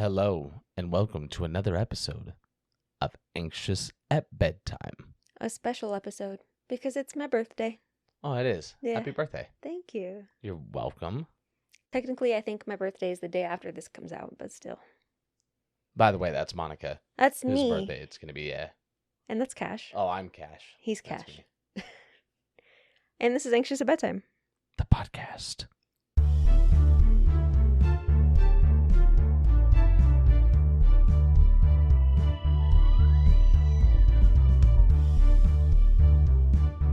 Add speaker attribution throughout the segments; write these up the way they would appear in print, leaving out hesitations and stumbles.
Speaker 1: Hello, and welcome to another episode of Anxious at Bedtime.
Speaker 2: A special episode because it's my birthday.
Speaker 1: Oh, it is.
Speaker 2: Yeah.
Speaker 1: Happy birthday.
Speaker 2: Thank you.
Speaker 1: You're welcome.
Speaker 2: Technically, I think my birthday is the day after this comes out, but still.
Speaker 1: By the way, that's Monica.
Speaker 2: That's
Speaker 1: Whose
Speaker 2: me.
Speaker 1: birthday it's going to be,
Speaker 2: And that's Cash.
Speaker 1: Oh, I'm Cash.
Speaker 2: He's
Speaker 1: That's
Speaker 2: Cash.
Speaker 1: me.
Speaker 2: And this is Anxious at Bedtime.
Speaker 1: The podcast.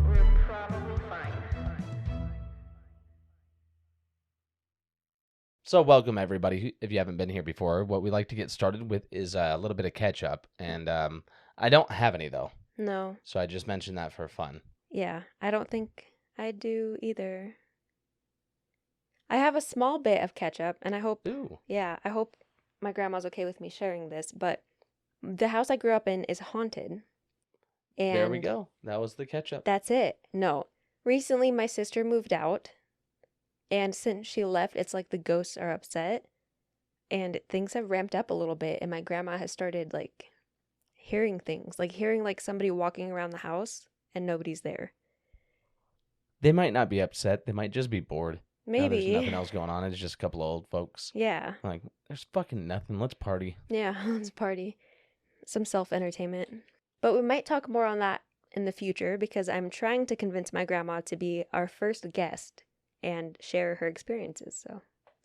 Speaker 2: We're probably fine.
Speaker 1: So welcome, everybody. If you haven't been here before, what we like to get started with is a little bit of catch-up. And I don't have any, though.
Speaker 2: No.
Speaker 1: So I just mentioned that for fun.
Speaker 2: Yeah, I don't think I do either. I have a small bit of ketchup, and I hope,
Speaker 1: Ooh.
Speaker 2: I hope my grandma's okay with me sharing this, but the house I grew up in is haunted. And
Speaker 1: There we go. That was the catch-up.
Speaker 2: That's it. No. Recently, my sister moved out, and since she left, it's like the ghosts are upset, and things have ramped up a little bit, and my grandma has started, hearing things, hearing, somebody walking around the house, and nobody's there.
Speaker 1: They might not be upset. They might just be bored.
Speaker 2: Maybe.
Speaker 1: There's nothing else going on. It's just a couple of old folks.
Speaker 2: Yeah.
Speaker 1: Like, there's fucking nothing. Let's party.
Speaker 2: Yeah, let's party. Some self-entertainment. But we might talk more on that in the future, because I'm trying to convince my grandma to be our first guest and share her experiences.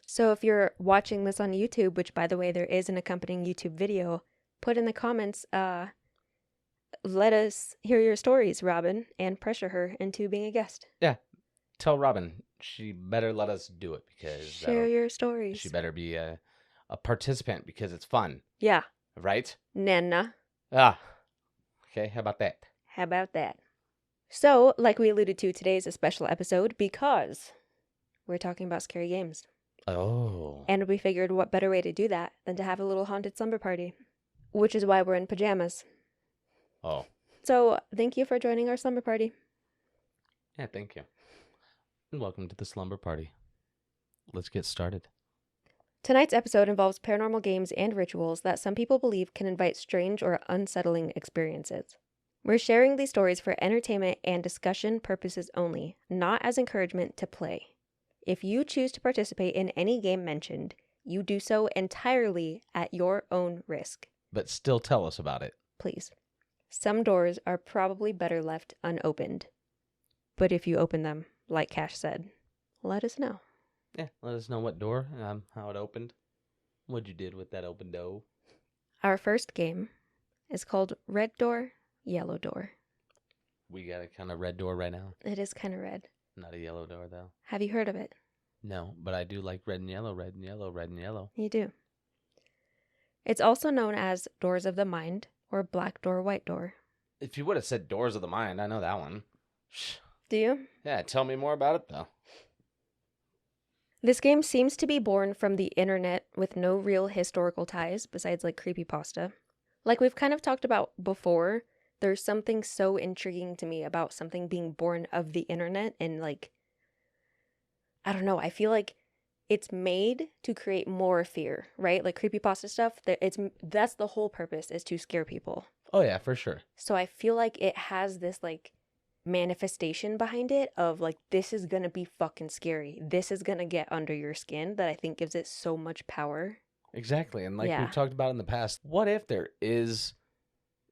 Speaker 2: So if you're watching this on YouTube, which, by the way, there is an accompanying YouTube video, put in the comments, let us hear your stories, Robin, and pressure her into being a guest.
Speaker 1: Yeah. Tell Robin she better let us do it, because
Speaker 2: Share your stories.
Speaker 1: she better be a participant, because it's fun.
Speaker 2: Yeah.
Speaker 1: Right?
Speaker 2: Nana.
Speaker 1: Ah. Okay, how about that?
Speaker 2: How about that? So, like we alluded to, today is a special episode because we're talking about scary games.
Speaker 1: Oh.
Speaker 2: And we figured what better way to do that than to have a little haunted slumber party, which is why we're in pajamas.
Speaker 1: Oh.
Speaker 2: So, thank you for joining our slumber party.
Speaker 1: Yeah, thank you. And welcome to the slumber party. Let's get started.
Speaker 2: Tonight's episode involves paranormal games and rituals that some people believe can invite strange or unsettling experiences. We're sharing these stories for entertainment and discussion purposes only, not as encouragement to play. If you choose to participate in any game mentioned, you do so entirely at your own risk.
Speaker 1: But still tell us about it.
Speaker 2: Please. Some doors are probably better left unopened. But if you open them, like Cash said, let us know.
Speaker 1: Yeah, let us know what door, how it opened, what you did with that open door.
Speaker 2: Our first game is called Red Door, Yellow Door.
Speaker 1: We got a kind of red door right now.
Speaker 2: It is kind of red.
Speaker 1: Not a yellow door, though.
Speaker 2: Have you heard of it?
Speaker 1: No, but I do like red and yellow, red and yellow, red and yellow.
Speaker 2: You do. It's also known as Doors of the Mind or Black Door, White Door.
Speaker 1: If you would have said Doors of the Mind, I know that one.
Speaker 2: Do you?
Speaker 1: Yeah, tell me more about it, though.
Speaker 2: This game seems to be born from the internet with no real historical ties besides creepypasta. Like we've kind of talked about before, there's something so intriguing to me about something being born of the internet and I don't know, I feel like it's made to create more fear, right? Like creepypasta stuff, that's the whole purpose, is to scare people.
Speaker 1: Oh, yeah, for sure.
Speaker 2: So I feel like it has this manifestation behind it of this is gonna be fucking scary. This is gonna get under your skin, that I think gives it so much power.
Speaker 1: Exactly. And
Speaker 2: Yeah.
Speaker 1: we've talked about in the past, what if there is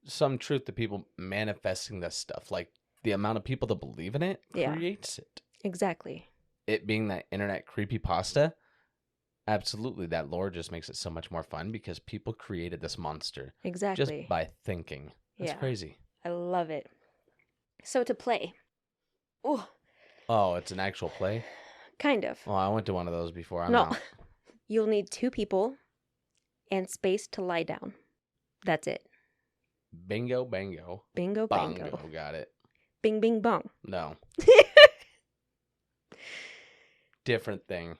Speaker 1: some truth to people manifesting this stuff? Like the amount of people that believe in it
Speaker 2: Yeah.
Speaker 1: creates it.
Speaker 2: Exactly.
Speaker 1: It being that internet creepypasta, absolutely, that lore just makes it so much more fun because people created this monster
Speaker 2: Exactly.
Speaker 1: just by thinking. That's
Speaker 2: Yeah.
Speaker 1: crazy.
Speaker 2: I love it. So to play. Ooh,
Speaker 1: Oh, it's an actual play?
Speaker 2: kind of.
Speaker 1: Oh, I went to one of those before. I'm
Speaker 2: No.
Speaker 1: out.
Speaker 2: You'll need 2 people and space to lie down. That's it.
Speaker 1: Bingo, bango.
Speaker 2: Bingo, bango.
Speaker 1: Bongo. Got it.
Speaker 2: Bing, bing, bong.
Speaker 1: No. Different thing.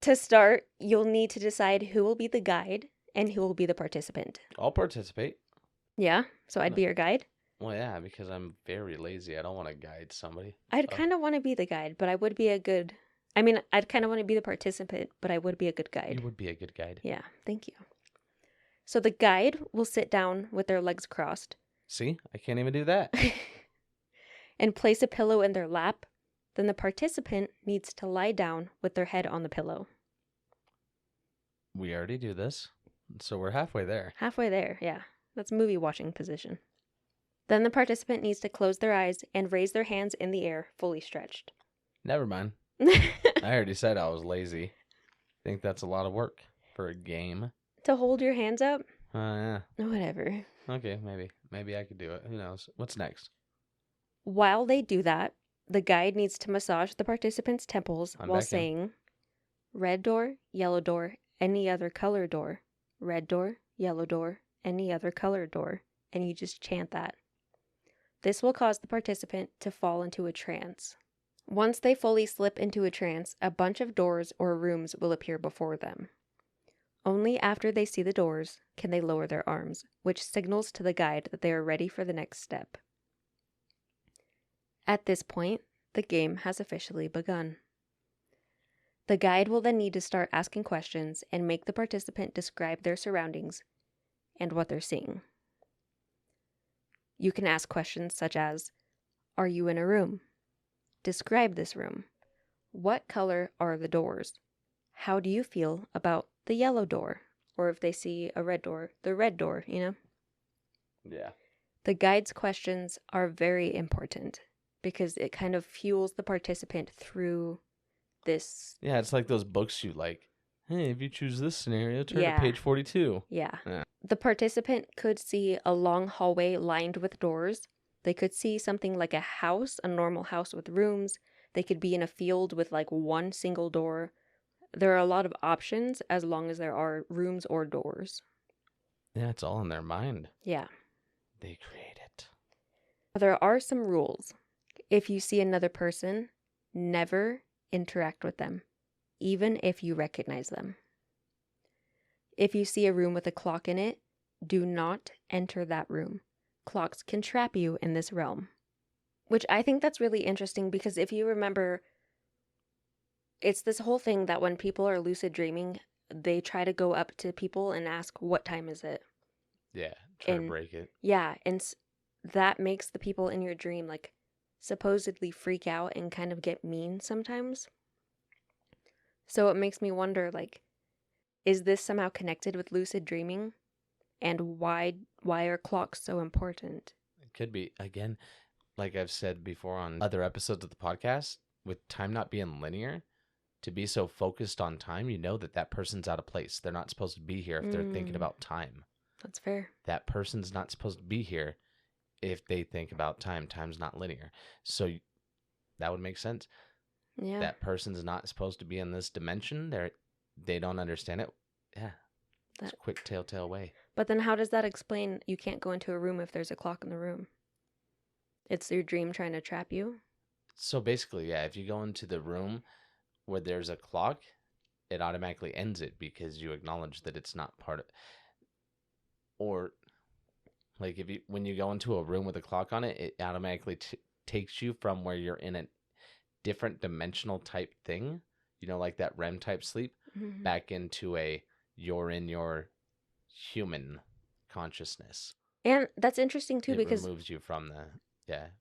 Speaker 2: To start, you'll need to decide who will be the guide and who will be the participant.
Speaker 1: I'll participate.
Speaker 2: Yeah? So I'd be your guide?
Speaker 1: Well, yeah, because I'm very lazy. I don't want to guide somebody.
Speaker 2: I'd kind of want to be the guide, but I would be a good... I'd kind of want to be the participant, but I would be a good guide.
Speaker 1: You would be a good guide.
Speaker 2: Yeah, thank you. So the guide will sit down with their legs crossed
Speaker 1: See, I can't even do that.
Speaker 2: and place a pillow in their lap. Then the participant needs to lie down with their head on the pillow.
Speaker 1: We already do this, so we're halfway there.
Speaker 2: Halfway there, yeah. That's movie watching position. Then the participant needs to close their eyes and raise their hands in the air, fully stretched.
Speaker 1: Never mind. I already said I was lazy. Think that's a lot of work for a game.
Speaker 2: To hold your hands up?
Speaker 1: Yeah.
Speaker 2: Whatever.
Speaker 1: Okay, maybe I could do it. Who knows? What's next?
Speaker 2: While they do that, the guide needs to massage the participant's temples
Speaker 1: I'm
Speaker 2: while
Speaker 1: back in.
Speaker 2: saying, red door, yellow door, any other color door. Red door, yellow door, any other color door. And you just chant that. This will cause the participant to fall into a trance. Once they fully slip into a trance, a bunch of doors or rooms will appear before them. Only after they see the doors can they lower their arms, which signals to the guide that they are ready for the next step. At this point, the game has officially begun. The guide will then need to start asking questions and make the participant describe their surroundings and what they're seeing. You can ask questions such as, are you in a room? Describe this room. What color are the doors? How do you feel about the yellow door? Or if they see a red door, the red door, you know?
Speaker 1: Yeah.
Speaker 2: The guide's questions are very important because it kind of fuels the participant through this.
Speaker 1: Yeah, it's like those books you like. Hey, if you choose this scenario, turn
Speaker 2: Yeah.
Speaker 1: to page 42.
Speaker 2: Yeah.
Speaker 1: Yeah.
Speaker 2: The participant could see a long hallway lined with doors. They could see something like a house, a normal house with rooms. They could be in a field with like one single door. There are a lot of options as long as there are rooms or doors.
Speaker 1: Yeah, it's all in their mind.
Speaker 2: Yeah.
Speaker 1: They create it.
Speaker 2: There are some rules. If you see another person, never interact with them, even if you recognize them. If you see a room with a clock in it, do not enter that room. Clocks can trap you in this realm. Which I think that's really interesting because if you remember, it's this whole thing that when people are lucid dreaming, they try to go up to people and ask, what time is it?
Speaker 1: Yeah, try to break it.
Speaker 2: Yeah, and that makes the people in your dream like supposedly freak out and kind of get mean sometimes. So it makes me wonder, like, is this somehow connected with lucid dreaming? And why are clocks so important?
Speaker 1: It could be, again, like I've said before on other episodes of the podcast, with time not being linear, to be so focused on time, you know that person's out of place. They're not supposed to be here if they're thinking about time.
Speaker 2: That's fair.
Speaker 1: That person's not supposed to be here if they think about time. Time's not linear. So that would make sense.
Speaker 2: Yeah.
Speaker 1: That person's not supposed to be in this dimension. They don't understand it. Yeah. It's a quick telltale way.
Speaker 2: But then how does that explain you can't go into a room if there's a clock in the room? It's your dream trying to trap you?
Speaker 1: So basically, yeah, if you go into the room where there's a clock, it automatically ends it because you acknowledge that it's not part of. Or like when you go into a room with a clock on it, it automatically takes you from where you're in a different dimensional type thing, you know, like that REM type sleep, back into you're in your human consciousness.
Speaker 2: And that's interesting too, because
Speaker 1: it removes you from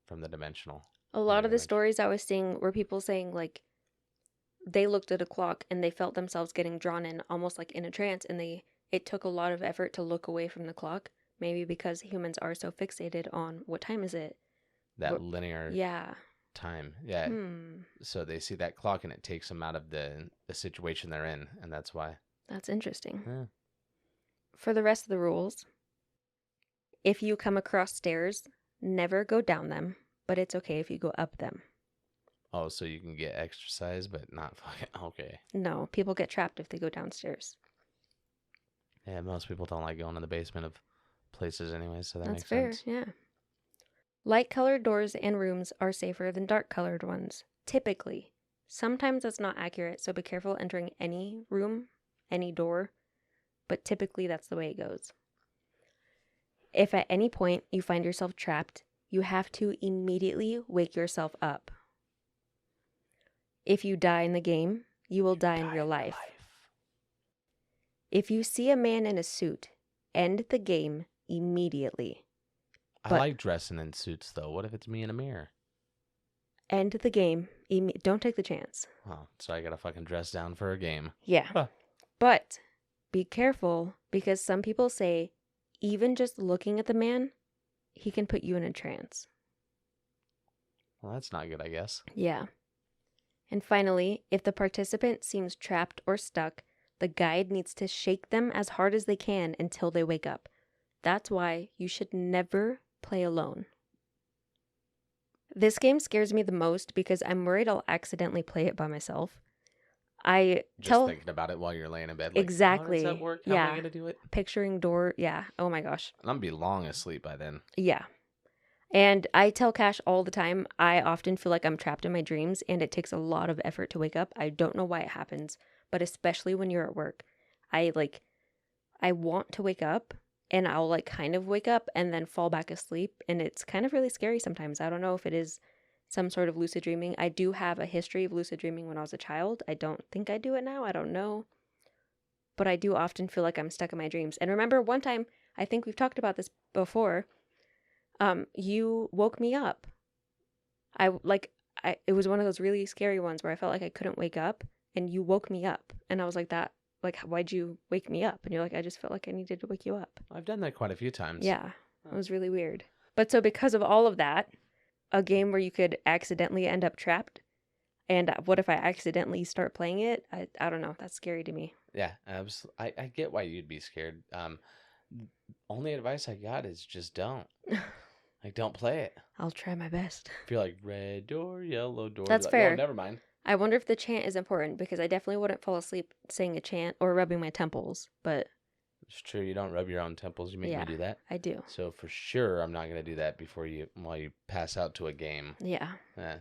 Speaker 1: the dimensional.
Speaker 2: A lot of the stories I was seeing were people saying like they looked at a clock and they felt themselves getting drawn in almost like in a trance, and it took a lot of effort to look away from the clock, maybe because humans are so fixated on what time is it?
Speaker 1: That linear time. Yeah. So they see that clock and it takes them out of the situation they're in, and that's why.
Speaker 2: That's interesting.
Speaker 1: Yeah.
Speaker 2: For the rest of the rules, if you come across stairs, never go down them, but it's okay if you go up them.
Speaker 1: Oh, so you can get exercise, but not fucking... Okay.
Speaker 2: No, people get trapped if they go downstairs.
Speaker 1: Yeah, most people don't like going in the basement of places anyway, so
Speaker 2: That's
Speaker 1: makes
Speaker 2: fair,
Speaker 1: sense.
Speaker 2: yeah. Light-colored doors and rooms are safer than dark-colored ones, typically. Sometimes that's not accurate, so be careful entering any room, any door, but typically that's the way it goes. If at any point you find yourself trapped, you have to immediately wake yourself up. If you die in the game, you will die in real life. If you see a man in a suit, end the game immediately.
Speaker 1: I
Speaker 2: But-
Speaker 1: like dressing in suits, though. What if it's me in a mirror?
Speaker 2: End the game. Don't take the chance.
Speaker 1: Oh, so I gotta fucking dress down for a game.
Speaker 2: Yeah.
Speaker 1: Huh.
Speaker 2: But be careful because some people say even just looking at the man, he can put you in a trance.
Speaker 1: Well, that's not good, I guess.
Speaker 2: Yeah. And finally, if the participant seems trapped or stuck, the guide needs to shake them as hard as they can until they wake up. That's why you should never play alone. This game scares me the most because I'm worried I'll accidentally play it by myself.
Speaker 1: Just thinking about it while you're laying in bed. Like,
Speaker 2: Exactly.
Speaker 1: How does that work? How am
Speaker 2: Yeah.
Speaker 1: I gonna do it?
Speaker 2: Picturing door. Yeah. Oh my gosh.
Speaker 1: I'm gonna be long asleep by then.
Speaker 2: Yeah. And I tell Cash all the time, I often feel like I'm trapped in my dreams and it takes a lot of effort to wake up. I don't know why it happens, but especially when you're at work, I want to wake up and I'll like kind of wake up and then fall back asleep. And it's kind of really scary sometimes. I don't know if it is some sort of lucid dreaming. I do have a history of lucid dreaming when I was a child. I don't think I do it now. I don't know. But I do often feel like I'm stuck in my dreams. And remember one time, I think we've talked about this before, you woke me up. It was one of those really scary ones where I felt like I couldn't wake up and you woke me up. And I was like, why'd you wake me up? And you're like, I just felt like I needed to wake you up.
Speaker 1: I've done that quite a few times.
Speaker 2: Yeah, it was really weird. But so because of all of that, a game where you could accidentally end up trapped, and what if I accidentally start playing it? I don't know. That's scary to me.
Speaker 1: Yeah, I get why you'd be scared. Only advice I got is just don't. Like, don't play it.
Speaker 2: I'll try my best.
Speaker 1: If you're like, red door, yellow door.
Speaker 2: That's
Speaker 1: like,
Speaker 2: fair.
Speaker 1: Well, never mind.
Speaker 2: I wonder if the chant is important because I definitely wouldn't fall asleep saying a chant or rubbing my temples, but
Speaker 1: It's true. You don't rub your own temples. You make
Speaker 2: Yeah.
Speaker 1: me do that.
Speaker 2: I do.
Speaker 1: So for sure, I'm not gonna do that while you pass out to a game.
Speaker 2: Yeah.
Speaker 1: Eh.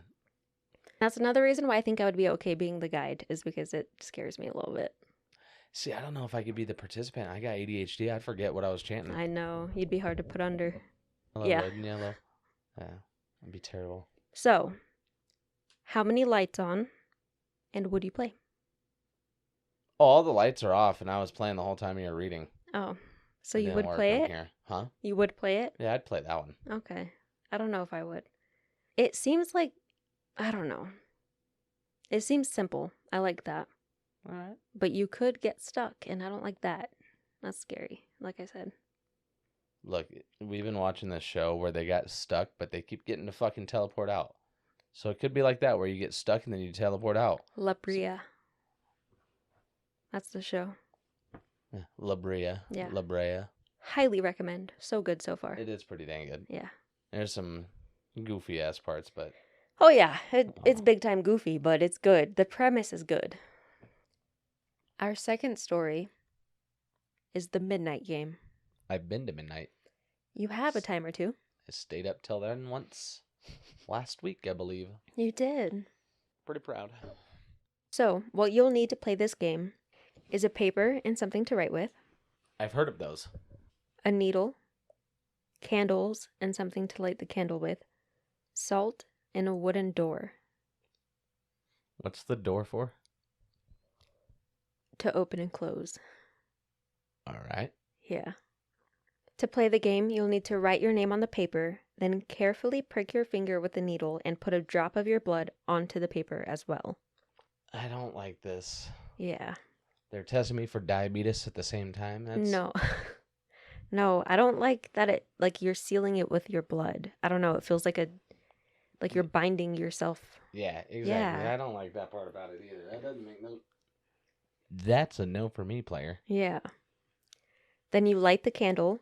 Speaker 2: That's another reason why I think I would be okay being the guide is because it scares me a little bit.
Speaker 1: See, I don't know if I could be the participant. I got ADHD. I'd forget what I was chanting.
Speaker 2: I know. You'd be hard to put under.
Speaker 1: Hello,
Speaker 2: Yeah.
Speaker 1: red and yellow. Yeah, that'd be terrible.
Speaker 2: So, how many lights on and would you play?
Speaker 1: Oh, all the lights are off, and I was playing the whole time you were reading.
Speaker 2: Oh, so
Speaker 1: It
Speaker 2: you
Speaker 1: didn't
Speaker 2: would
Speaker 1: work
Speaker 2: play
Speaker 1: on
Speaker 2: it?
Speaker 1: here. Huh?
Speaker 2: You would play it?
Speaker 1: Yeah, I'd play that one.
Speaker 2: Okay. I don't know if I would. It seems like, I don't know. It seems simple. I like that.
Speaker 1: All right.
Speaker 2: But you could get stuck, and I don't like that. That's scary, like I said.
Speaker 1: Look, we've been watching this show where they got stuck, but they keep getting to fucking teleport out. So it could be like that, where you get stuck and then you teleport out.
Speaker 2: La Brea. That's the show.
Speaker 1: Yeah. La Brea.
Speaker 2: Yeah.
Speaker 1: La Brea.
Speaker 2: Highly recommend. So good so far.
Speaker 1: It is pretty dang good.
Speaker 2: Yeah.
Speaker 1: There's some goofy ass parts, but
Speaker 2: Oh, yeah. It's big time goofy, but it's good. The premise is good. Our second story is the Midnight Game.
Speaker 1: I've been to midnight.
Speaker 2: You have a time or two.
Speaker 1: I stayed up till then once last week, I believe.
Speaker 2: You did.
Speaker 1: Pretty proud.
Speaker 2: So, what you'll need to play this game is a paper and something to write with,
Speaker 1: I've heard of those.
Speaker 2: a needle, candles and something to light the candle with, salt, and a wooden door
Speaker 1: What's the door for?
Speaker 2: to open and close.
Speaker 1: All right.
Speaker 2: Yeah. To play the game, you'll need to write your name on the paper, then carefully prick your finger with the needle and put a drop of your blood onto the paper as well.
Speaker 1: I don't like this.
Speaker 2: Yeah.
Speaker 1: They're testing me for diabetes at the same time.
Speaker 2: No. No, I don't like that you're sealing it with your blood. I don't know, it feels like you're binding yourself.
Speaker 1: Yeah, exactly.
Speaker 2: Yeah.
Speaker 1: I don't like that part about it either. That doesn't make no. That's a no for me, player.
Speaker 2: Yeah. Then you light the candle,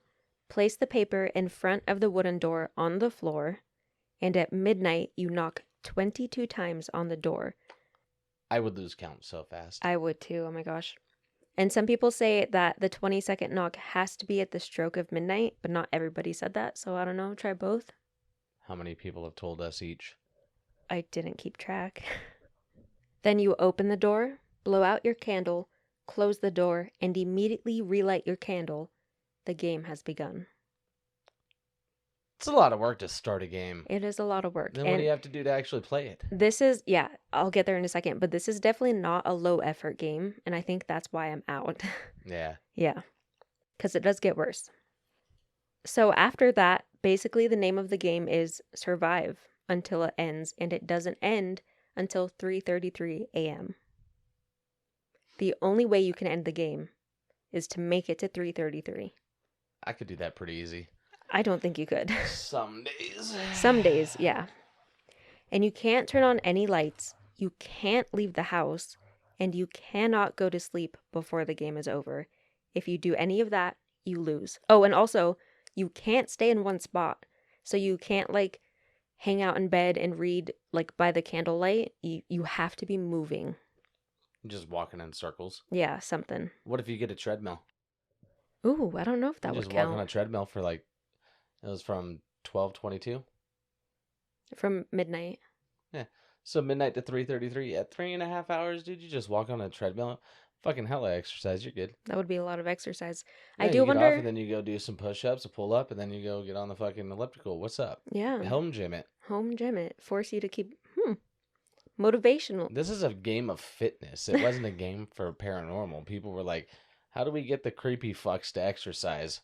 Speaker 2: place the paper in front of the wooden door on the floor, and at midnight you knock 22 times on the door.
Speaker 1: I would lose count so fast.
Speaker 2: I would too, oh my gosh. And some people say that the 20-second knock has to be at the stroke of midnight, but not everybody said that, so I don't know, try both.
Speaker 1: How many people have told us each?
Speaker 2: I didn't keep track. Then you open the door, blow out your candle, close the door, and immediately relight your candle. The game has begun.
Speaker 1: It's a lot of work to start a game.
Speaker 2: It is a lot of work.
Speaker 1: Then what do you have to do to actually play it?
Speaker 2: This is, yeah, I'll get there in a second, but this is definitely not a low effort game, and I think that's why I'm out.
Speaker 1: Yeah.
Speaker 2: Yeah. because it does get worse. So after that, basically the name of the game is Survive until it ends, and it doesn't end until 3:33 a.m. The only way you can end the game is to make it to 3:33.
Speaker 1: I could do that pretty easy.
Speaker 2: I don't think you could.
Speaker 1: Some days.
Speaker 2: Some days, yeah. And you can't turn on any lights, you can't leave the house, and you cannot go to sleep before the game is over. If you do any of that, you lose. Oh, and also, you can't stay in one spot. So you can't, like, hang out in bed and read, like, by the candlelight. You have to be moving.
Speaker 1: Just walking in circles.
Speaker 2: Yeah, something.
Speaker 1: What if you get a treadmill?
Speaker 2: Ooh, I don't know if that
Speaker 1: You
Speaker 2: would
Speaker 1: just
Speaker 2: count.
Speaker 1: walk on a treadmill for like, it was from 12:22.
Speaker 2: From midnight.
Speaker 1: Yeah. So midnight to 3:33 at 3.5 hours, dude. You just walk on a treadmill. Fucking hella exercise. You're good.
Speaker 2: That would be a lot of exercise.
Speaker 1: Yeah,
Speaker 2: I do
Speaker 1: you get
Speaker 2: wonder.
Speaker 1: off and then you go do some push-ups, a pull-up, and then you go get on the fucking elliptical. What's up?
Speaker 2: Yeah.
Speaker 1: Home gym it.
Speaker 2: Home gym it. Force you to keep motivational.
Speaker 1: This is a game of fitness. It wasn't a game for paranormal. People were like, how do we get the creepy fucks to exercise?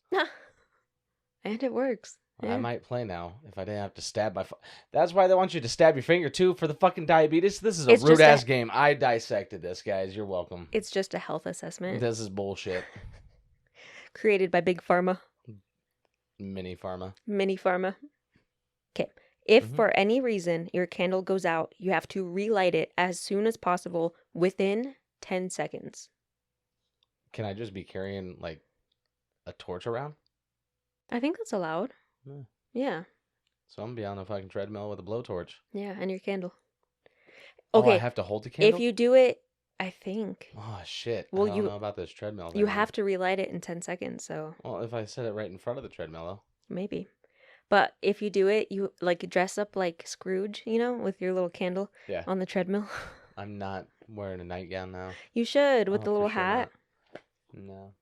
Speaker 2: And it works.
Speaker 1: I
Speaker 2: Yeah.
Speaker 1: might play now if I didn't have to stab my... That's why they want you to stab your finger, too, for the fucking diabetes. This is a
Speaker 2: It's just
Speaker 1: rude-ass game. I dissected this, guys. You're welcome.
Speaker 2: It's just a health assessment
Speaker 1: This is bullshit.
Speaker 2: created by Big Pharma,
Speaker 1: Mini pharma.
Speaker 2: Mini Pharma. Okay. If
Speaker 1: Mhm.
Speaker 2: for any reason your candle goes out, you have to relight it as soon as possible within 10 seconds.
Speaker 1: Can I just be carrying, like, a torch around?
Speaker 2: I think that's allowed.
Speaker 1: Yeah.
Speaker 2: Yeah.
Speaker 1: So I'm going to be on a fucking treadmill with a blowtorch.
Speaker 2: Yeah, and your candle.
Speaker 1: Oh,
Speaker 2: Okay.
Speaker 1: I have to hold the candle?
Speaker 2: If you do it, I think.
Speaker 1: Oh, shit.
Speaker 2: Well,
Speaker 1: I don't know about this treadmill thing.
Speaker 2: You have to relight it in 10 seconds, so
Speaker 1: Well, if I set it right in front of the treadmill, though.
Speaker 2: maybe. But if you do it, you like dress up like Scrooge, you know, with your little candle
Speaker 1: Yeah.
Speaker 2: on the treadmill.
Speaker 1: I'm not wearing a nightgown now.
Speaker 2: You should, with
Speaker 1: Oh,
Speaker 2: the
Speaker 1: for
Speaker 2: little
Speaker 1: sure
Speaker 2: hat.
Speaker 1: not. No.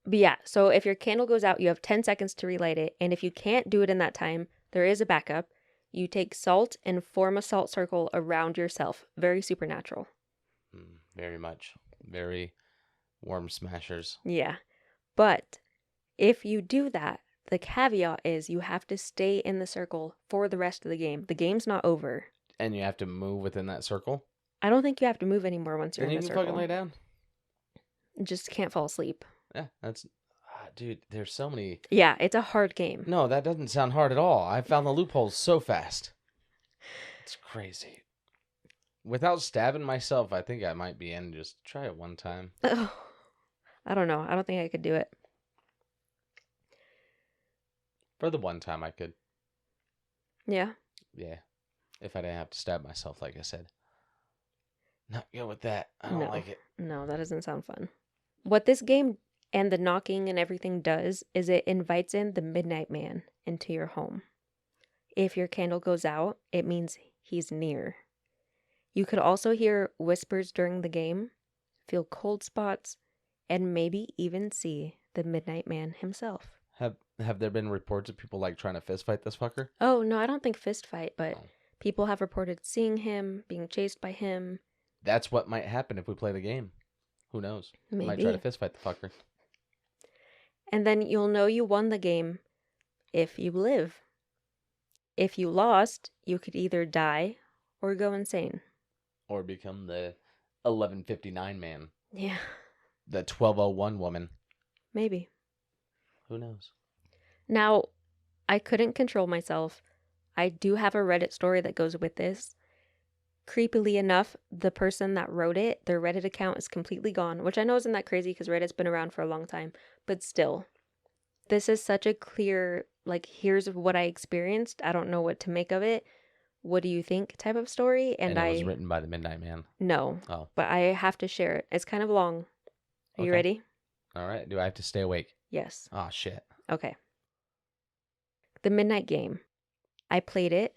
Speaker 2: But yeah, so if your candle goes out, you have 10 seconds to relight it. And if you can't do it in that time, there is a backup. You take salt and form a salt circle around yourself. Very supernatural.
Speaker 1: Very much. Very worm smashers.
Speaker 2: Yeah. But if you do that, the caveat is you have to stay in the circle for the rest of the game. The game's not over.
Speaker 1: And you have to move within that circle?
Speaker 2: I don't think you have to move anymore once you're
Speaker 1: Then
Speaker 2: in
Speaker 1: you
Speaker 2: the
Speaker 1: can
Speaker 2: circle.
Speaker 1: fucking lay down.
Speaker 2: Just can't fall asleep.
Speaker 1: Yeah, that's... dude, there's so many...
Speaker 2: Yeah, it's a hard game.
Speaker 1: No, that doesn't sound hard at all. I found the loopholes so fast. It's crazy. Without stabbing myself, I think I might be in. Just try it one time.
Speaker 2: I don't know. I don't think I could do it.
Speaker 1: For the one time I could.
Speaker 2: Yeah.
Speaker 1: Yeah. If I didn't have to stab myself, like I said. Not good with that. I don't
Speaker 2: No.
Speaker 1: like it.
Speaker 2: No, that doesn't sound fun. What this game and the knocking and everything does is it invites in the Midnight Man into your home. If your candle goes out, it means he's near. You could also hear whispers during the game, feel cold spots, and maybe even see the Midnight Man himself.
Speaker 1: Have there been reports of people like trying to fist fight this fucker?
Speaker 2: Oh, no, I don't think fist fight, but
Speaker 1: Oh.
Speaker 2: people have reported seeing him, being chased by him.
Speaker 1: That's what might happen if we play the game. Who knows?
Speaker 2: Maybe.
Speaker 1: Might try to fist fight the fucker.
Speaker 2: And then you'll know you won the game if you live. If you lost, you could either die or go insane.
Speaker 1: Or become the 1159 man.
Speaker 2: Yeah,
Speaker 1: The 1201 woman.
Speaker 2: maybe.
Speaker 1: Who knows?
Speaker 2: Now, I couldn't control myself. I do have a Reddit story that goes with this. Creepily enough, the person that wrote it, their Reddit account is completely gone, which I know isn't that crazy because Reddit's been around for a long time, but still. This is such a clear, like, here's what I experienced. I don't know what to make of it. What do you think type of story?
Speaker 1: And it was written by the Midnight Man.
Speaker 2: No.
Speaker 1: Oh.
Speaker 2: But I have to share it. It's kind of long. Are you
Speaker 1: Okay.
Speaker 2: ready?
Speaker 1: All right. Do I have to stay awake?
Speaker 2: Yes.
Speaker 1: Oh, shit.
Speaker 2: Okay. The Midnight Game. I played it,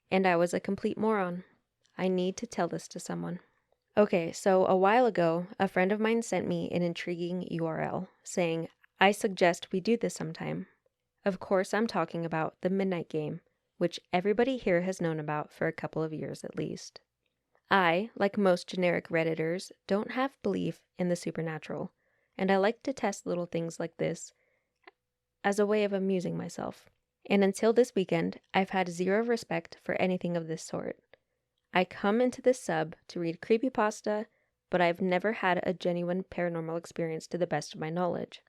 Speaker 2: and I was a complete moron. I need to tell this to someone. Okay, so a while ago, a friend of mine sent me an intriguing URL saying, I suggest we do this sometime. Of course, I'm talking about the Midnight Game, which everybody here has known about for a couple of years at least. I, like most generic Redditors, don't have belief in the supernatural. and I like to test little things like this as a way of amusing myself. And until this weekend, I've had zero respect for anything of this sort. I come into this sub to read creepypasta, but I've never had a genuine paranormal experience to the best of my knowledge.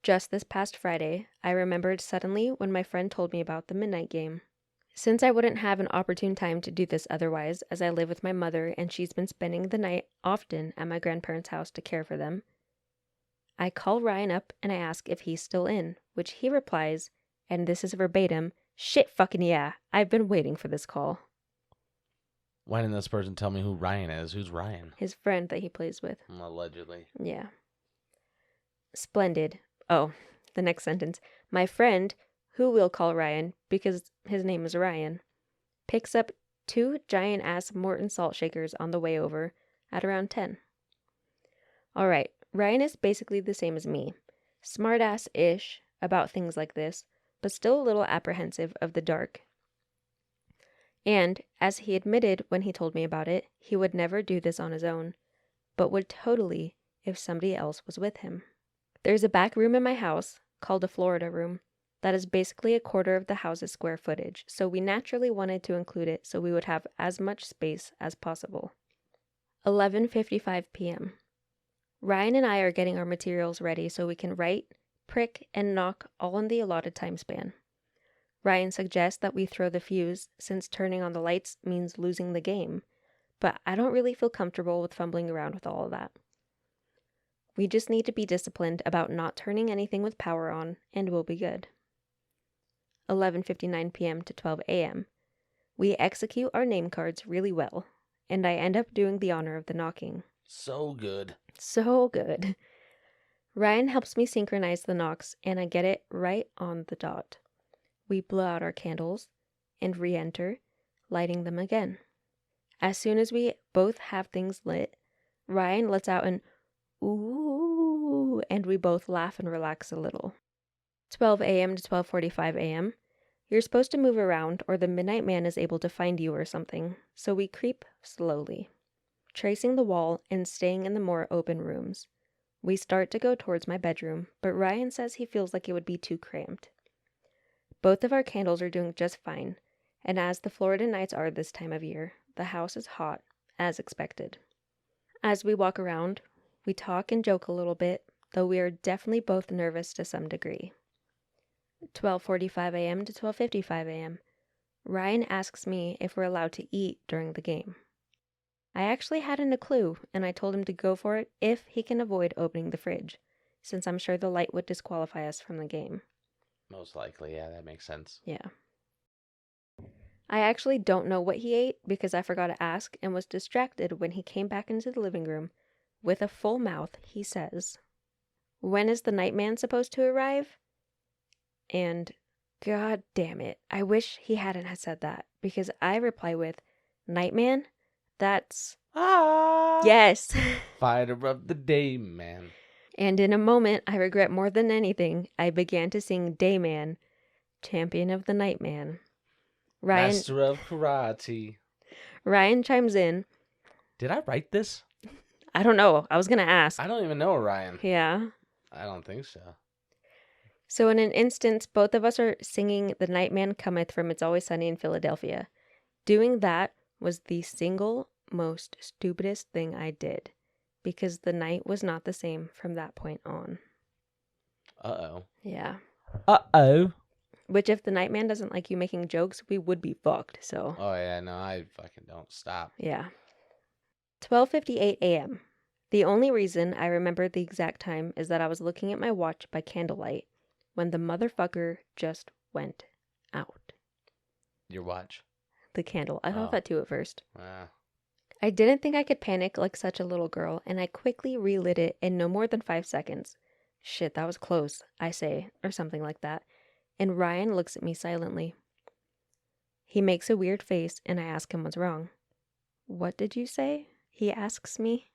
Speaker 2: Just this past Friday, I remembered suddenly when my friend told me about the midnight game. Since I wouldn't have an opportune time to do this otherwise, as I live with my mother and she's been spending the night often at my grandparents' house to care for them, I call Ryan up and I ask if he's still in, which he replies, and this is verbatim, "Shit fucking yeah, I've been waiting for this call."
Speaker 1: Why didn't this person tell me who Ryan is? Who's Ryan?
Speaker 2: His friend that he plays with.
Speaker 1: Allegedly.
Speaker 2: Yeah. Splendid. Oh, the next sentence. My friend, who we'll call Ryan because his name is Ryan, picks up 2 giant-ass Morton salt shakers on the way over at around 10. Alright, Ryan is basically the same as me. Smart-ass-ish about things like this, but still a little apprehensive of the dark. And, as he admitted when he told me about it, he would never do this on his own, but would totally if somebody else was with him. There's a back room in my house, called a Florida room, that is basically a quarter of the house's square footage, so we naturally wanted to include it so we would have as much space as possible. 11:55 p.m. Ryan and I are getting our materials ready so we can write, prick, and knock all in the allotted time span. Ryan suggests that we throw the fuse, since turning on the lights means losing the game, but I don't really feel comfortable with fumbling around with all of that. We just need to be disciplined about not turning anything with power on, and we'll be good. 11:59 p.m. to 12 a.m. We execute our name cards really well, and I end up doing the honor of the knocking.
Speaker 1: So good.
Speaker 2: So good. Ryan helps me synchronize the knocks, and I get it right on the dot. We blow out our candles and re-enter, lighting them again. As soon as we both have things lit, Ryan lets out an "ooh," and we both laugh and relax a little. 12 a.m. to 12:45 a.m. You're supposed to move around or the Midnight Man is able to find you or something, so we creep slowly, tracing the wall and staying in the more open rooms. We start to go towards my bedroom, but Ryan says he feels like it would be too cramped. Both of our candles are doing just fine, and as the Florida nights are this time of year, the house is hot, as expected. As we walk around, we talk and joke a little bit, though we are definitely both nervous to some degree. 12:45 a.m. to 12:55 a.m. Ryan asks me if we're allowed to eat during the game. I actually hadn't a clue, and I told him to go for it if he can avoid opening the fridge, since I'm sure the light would disqualify us from the game.
Speaker 1: Most likely, yeah, that makes sense.
Speaker 2: Yeah. I actually don't know what he ate because I forgot to ask and was distracted when he came back into the living room. With a full mouth, he says, "When is the Nightman supposed to arrive?" And, god damn it, I wish he hadn't had said that, because I reply with, "Nightman? That's..." Yes!
Speaker 1: Fighter of the day, man.
Speaker 2: And in a moment I regret more than anything, I began to sing Dayman, champion of the Nightman.
Speaker 1: Master of karate.
Speaker 2: Ryan chimes in.
Speaker 1: Did I write this?
Speaker 2: I don't know. I was going to ask.
Speaker 1: I don't even know Ryan.
Speaker 2: Yeah.
Speaker 1: I don't think so.
Speaker 2: So in an instance, both of us are singing The Nightman Cometh from It's Always Sunny in Philadelphia. Doing that was the single most stupidest thing I did, because the night was not the same from that point on.
Speaker 1: Uh-oh.
Speaker 2: Yeah.
Speaker 1: Uh-oh.
Speaker 2: Which, if the Nightman doesn't like you making jokes, we would be fucked, so.
Speaker 1: Oh, yeah, no, I fucking don't. Stop.
Speaker 2: Yeah. 12:58 a.m. The only reason I remember the exact time is that I was looking at my watch by candlelight when the motherfucker just went out.
Speaker 1: Your watch?
Speaker 2: The candle. I thought that too at first.
Speaker 1: Wow.
Speaker 2: I didn't think I could panic like such a little girl, and I quickly relit it in no more than 5 seconds. "Shit, that was close," I say, or something like that, and Ryan looks at me silently. He makes a weird face, and I ask him what's wrong. "What did you say?" he asks me.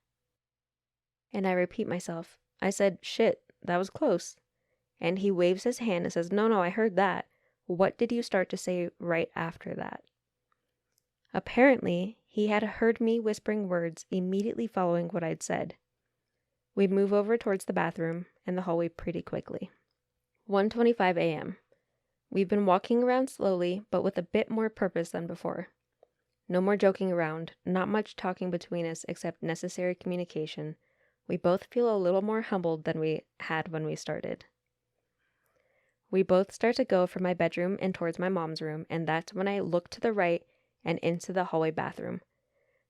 Speaker 2: And I repeat myself. I said, "Shit, that was close." And he waves his hand and says, No, I heard that. What did you start to say right after that?" Apparently, he had heard me whispering words immediately following what I'd said. We move over towards the bathroom and the hallway pretty quickly. 1:25 a.m. We've been walking around slowly, but with a bit more purpose than before. No more joking around, not much talking between us except necessary communication. We both feel a little more humbled than we had when we started. We both start to go from my bedroom and towards my mom's room, and that's when I look to the right and into the hallway bathroom.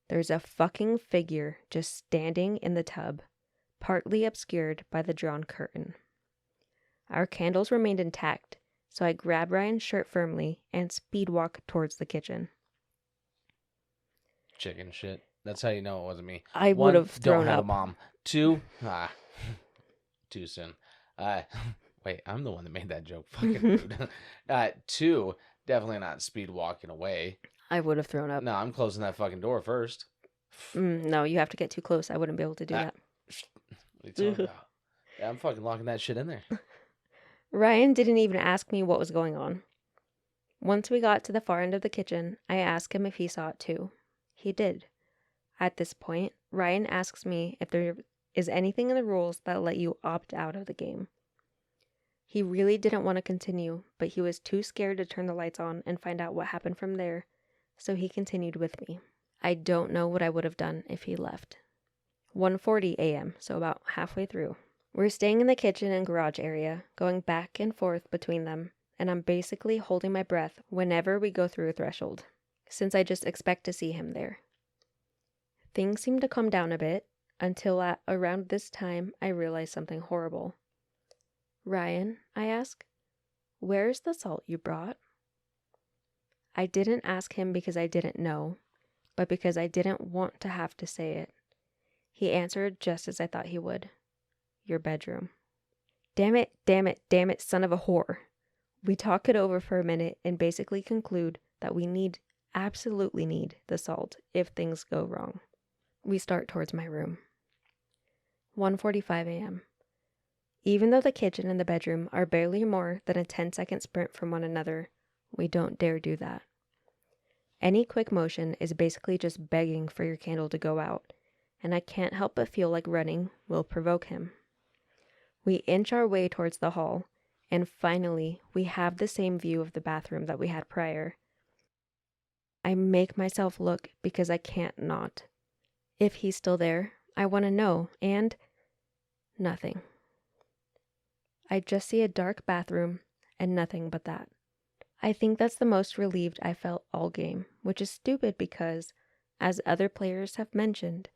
Speaker 2: There's a fucking figure just standing in the tub, partly obscured by the drawn curtain. Our candles remained intact, so I grab Ryan's shirt firmly and speed walk towards the kitchen.
Speaker 1: Chicken shit. That's how you know it wasn't me.
Speaker 2: I would
Speaker 1: One,
Speaker 2: have
Speaker 1: don't
Speaker 2: thrown
Speaker 1: have
Speaker 2: up.
Speaker 1: a mom. Two, too soon. Wait, I'm the one that made that joke. Fucking rude. Two, definitely not speed walking away.
Speaker 2: I would have thrown up.
Speaker 1: No, I'm closing that fucking door first.
Speaker 2: No, you have to get too close. I wouldn't be able to do that.
Speaker 1: What are you talking about? Yeah, I'm fucking locking that shit in there.
Speaker 2: Ryan didn't even ask me what was going on. Once we got to the far end of the kitchen, I asked him if he saw it too. He did. At this point, Ryan asks me if there is anything in the rules that let you opt out of the game. He really didn't want to continue, but he was too scared to turn the lights on and find out what happened from there, so he continued with me. I don't know what I would have done if he left. 1:40 a.m., so about halfway through. We're staying in the kitchen and garage area, going back and forth between them, and I'm basically holding my breath whenever we go through a threshold, since I just expect to see him there. Things seem to calm down a bit, until at around this time I realize something horrible. Ryan, I ask, where's the salt you brought? I didn't ask him because I didn't know, but because I didn't want to have to say it. He answered just as I thought he would. Your bedroom. Damn it, son of a whore. We talk it over for a minute and basically conclude that we absolutely need the salt if things go wrong. We start towards my room. 1:45 a.m. Even though the kitchen and the bedroom are barely more than a 10-second sprint from one another, we don't dare do that. Any quick motion is basically just begging for your candle to go out, and I can't help but feel like running will provoke him. We inch our way towards the hall, and finally we have the same view of the bathroom that we had prior. I make myself look because I can't not. If he's still there, I want to know, and nothing. I just see a dark bathroom and nothing but that. I think that's the most relieved I felt all game, which is stupid because, as other players have mentioned,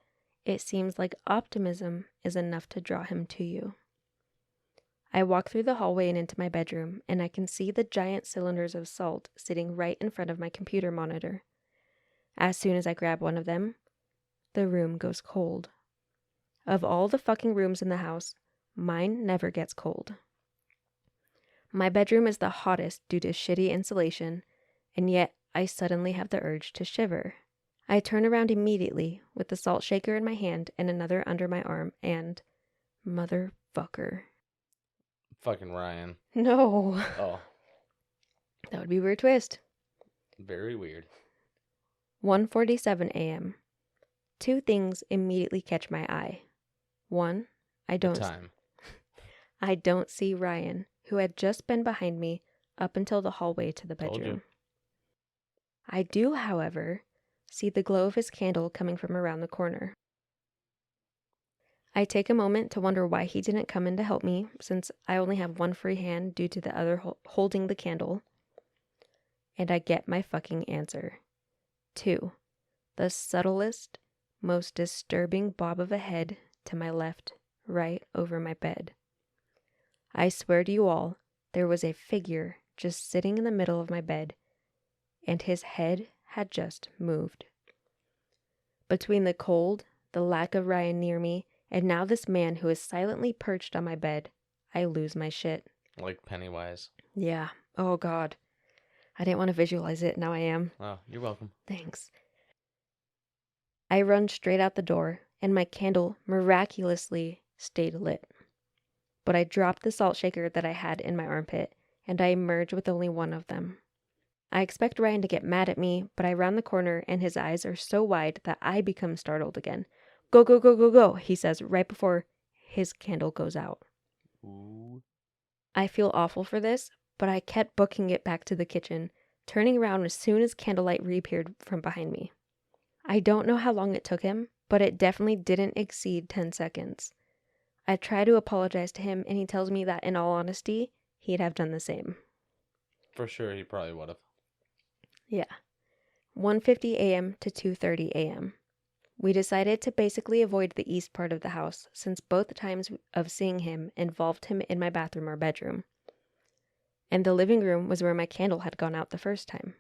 Speaker 2: it seems like optimism is enough to draw him to you. I walk through the hallway and into my bedroom, and I can see the giant cylinders of salt sitting right in front of my computer monitor. As soon as I grab one of them, the room goes cold. Of all the fucking rooms in the house, mine never gets cold. My bedroom is the hottest due to shitty insulation, and yet I suddenly have the urge to shiver. I turn around immediately with the salt shaker in my hand and another under my arm, and motherfucker.
Speaker 1: Fucking Ryan.
Speaker 2: No.
Speaker 1: Oh.
Speaker 2: That would be a weird twist.
Speaker 1: Very weird.
Speaker 2: 1:47 a.m. Two things immediately catch my eye. One, I don't see Ryan, who had just been behind me up until the hallway to the bedroom. I do, however, see the glow of his candle coming from around the corner. I take a moment to wonder why he didn't come in to help me, since I only have one free hand due to the other holding the candle. And I get my fucking answer. 2. The subtlest, most disturbing bob of a head to my left, right over my bed. I swear to you all, there was a figure just sitting in the middle of my bed, and his head had just moved. Between the cold, the lack of Ryan near me, and now this man who is silently perched on my bed, I lose my shit.
Speaker 1: Like Pennywise.
Speaker 2: Yeah. Oh, God. I didn't want to visualize it. Now I am.
Speaker 1: Oh, you're welcome.
Speaker 2: Thanks. I run straight out the door, and my candle miraculously stayed lit. But I dropped the salt shaker that I had in my armpit, and I emerge with only one of them. I expect Ryan to get mad at me, but I round the corner, and his eyes are so wide that I become startled again. Go, go, go, go, go, he says right before his candle goes out.
Speaker 1: Ooh.
Speaker 2: I feel awful for this, but I kept booking it back to the kitchen, turning around as soon as candlelight reappeared from behind me. I don't know how long it took him, but it definitely didn't exceed 10 seconds. I try to apologize to him, and he tells me that in all honesty, he'd have done the same.
Speaker 1: For sure, he probably would have.
Speaker 2: Yeah. 1:50 a.m. to 2:30 a.m. We decided to basically avoid the east part of the house since both times of seeing him involved him in my bathroom or bedroom. And the living room was where my candle had gone out the first time.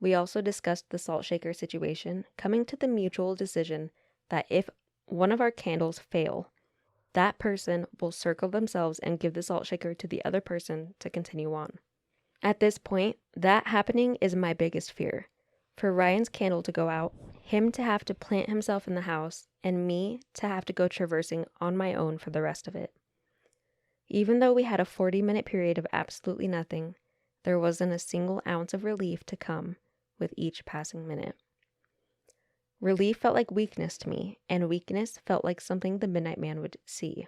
Speaker 2: We also discussed the salt shaker situation, coming to the mutual decision that if one of our candles fail, that person will circle themselves and give the salt shaker to the other person to continue on. At this point, that happening is my biggest fear. For Ryan's candle to go out, him to have to plant himself in the house, and me to have to go traversing on my own for the rest of it. Even though we had a 40-minute period of absolutely nothing, there wasn't a single ounce of relief to come with each passing minute. Relief felt like weakness to me, and weakness felt like something the Midnight Man would see.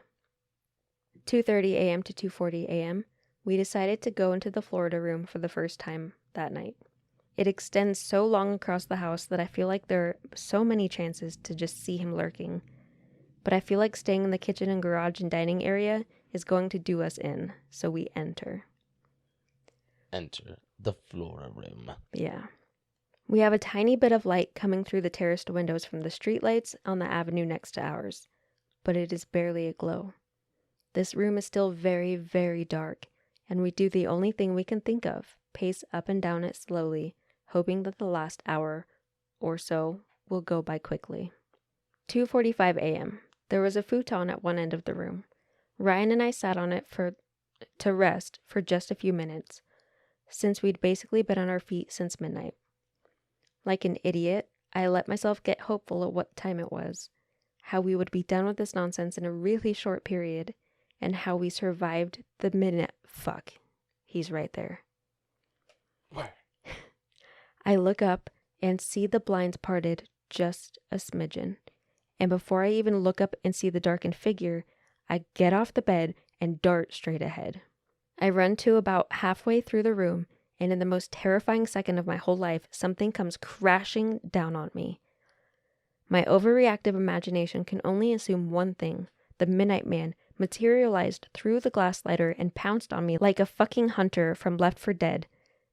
Speaker 2: 2:30 a.m. to 2:40 a.m., we decided to go into the Florida room for the first time that night. It extends so long across the house that I feel like there are so many chances to just see him lurking. But I feel like staying in the kitchen and garage and dining area is going to do us in, so we enter.
Speaker 1: Enter the Florida room.
Speaker 2: Yeah. We have a tiny bit of light coming through the terraced windows from the streetlights on the avenue next to ours, but it is barely a glow. This room is still very, very dark, and we do the only thing we can think of, pace up and down it slowly, hoping that the last hour or so will go by quickly. 2:45 a.m. There was a futon at one end of the room. Ryan and I sat on it to rest for just a few minutes, since we'd basically been on our feet since midnight. Like an idiot, I let myself get hopeful at what time it was, how we would be done with this nonsense in a really short period, and how we survived the midnight. Fuck. He's right there.
Speaker 1: Where?
Speaker 2: I look up and see the blinds parted just a smidgen. And before I even look up and see the darkened figure, I get off the bed and dart straight ahead. I run to about halfway through the room, and in the most terrifying second of my whole life, something comes crashing down on me. My overreactive imagination can only assume one thing. The Midnight Man materialized through the glass slider and pounced on me like a fucking hunter from Left 4 Dead.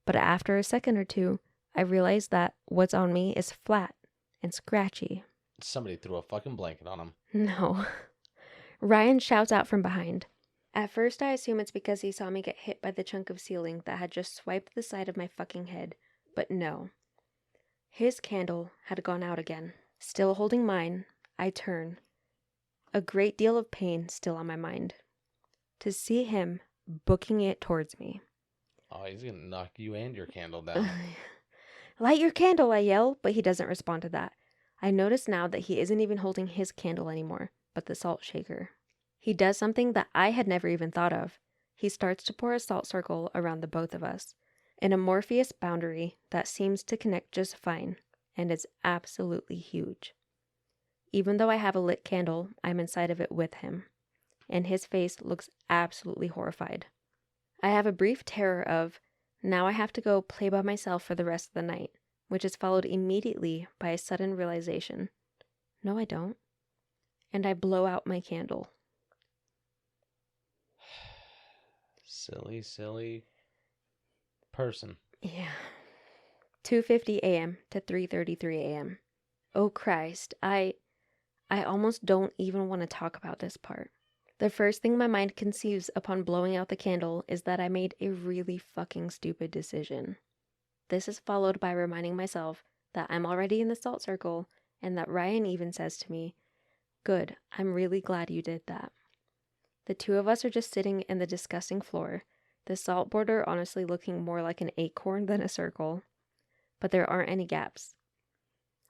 Speaker 2: But after a second or two, I realized that what's on me is flat and scratchy.
Speaker 1: Somebody threw a fucking blanket on him.
Speaker 2: No. Ryan shouts out from behind. At first, I assume it's because he saw me get hit by the chunk of ceiling that had just swiped the side of my fucking head. But no. His candle had gone out again. Still holding mine, I turn. A great deal of pain still on my mind. To see him booking it towards me.
Speaker 1: Oh, he's gonna knock you and your candle down.
Speaker 2: Light your candle, I yell, but he doesn't respond to that. I notice now that he isn't even holding his candle anymore, but the salt shaker. He does something that I had never even thought of. He starts to pour a salt circle around the both of us, an amorphous boundary that seems to connect just fine, and is absolutely huge. Even though I have a lit candle, I'm inside of it with him, and his face looks absolutely horrified. I have a brief terror of, now I have to go play by myself for the rest of the night, which is followed immediately by a sudden realization. No, I don't. And I blow out my candle.
Speaker 1: Silly person.
Speaker 2: Yeah. 2:50 a.m. to 3:33 a.m. Oh Christ, I almost don't even want to talk about this part. The first thing my mind conceives upon blowing out the candle is that I made a really fucking stupid decision. This is followed by reminding myself that I'm already in the salt circle and that Ryan even says to me, "Good, I'm really glad you did that." The two of us are just sitting in the disgusting floor, the salt border honestly looking more like an acorn than a circle, but there aren't any gaps.